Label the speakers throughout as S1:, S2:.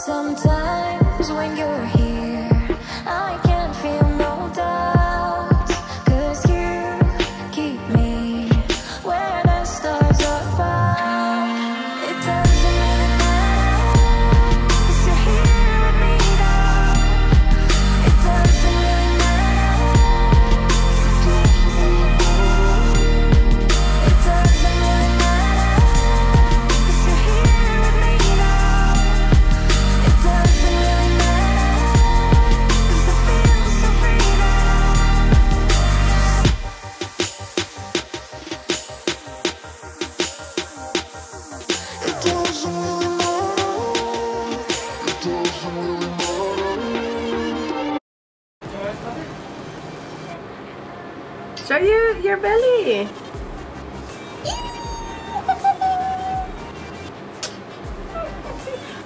S1: Sometimes when you're here, I can't feel no doubt, 'cause you keep me where the stars are found. It doesn't really matter, 'cause you're here with me now. It doesn't really matter. It doesn't really matter, 'cause you're here with me now. It doesn't really matter, 'cause I feel so free now. It doesn't really matter. It doesn't really matter.
S2: Show you your belly.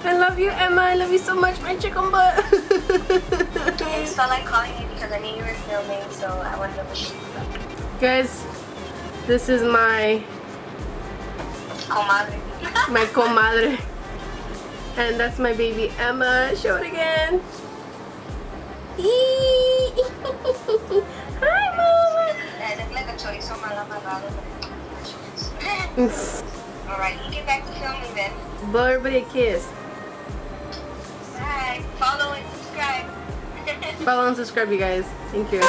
S2: I love you, Emma. I love you so much, my chicken butt.
S3: I just felt like calling you because I knew you were filming, so I wanted to wish you luck.
S2: Guys, this is my
S3: Comadre.
S2: comadre. And that's my baby Emma. Show it again. Hi, Mama.
S3: I look like a chorizo malamalado. Alright, you get back to filming then.
S2: Blow everybody a kiss.
S3: Bye. Follow and subscribe.
S2: Follow and subscribe, you guys. Thank you.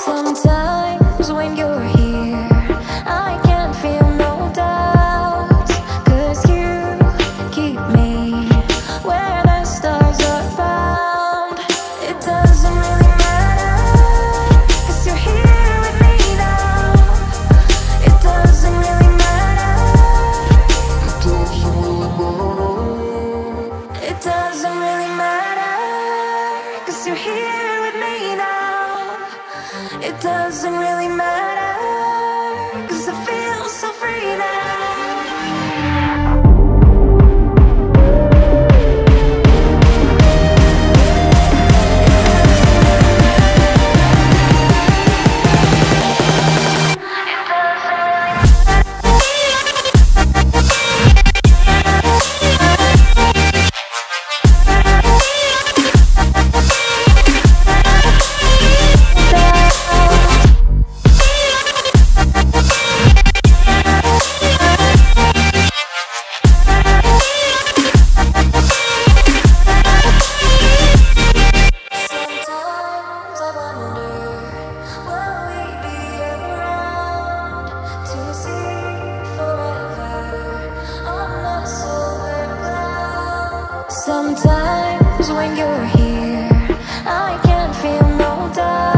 S1: Sometimes when you're here, I can't feel no doubt, 'cause you keep me where the stars are found. It doesn't really matter, 'cause you're here with me now. It doesn't really matter. It doesn't really matter. It doesn't really matter, 'cause you're here with me now. It doesn't really matter, 'cause I feel so free now. Sometimes I wonder, will we be around to see forever on the silver cloud? Sometimes when you're here, I can't feel no doubt.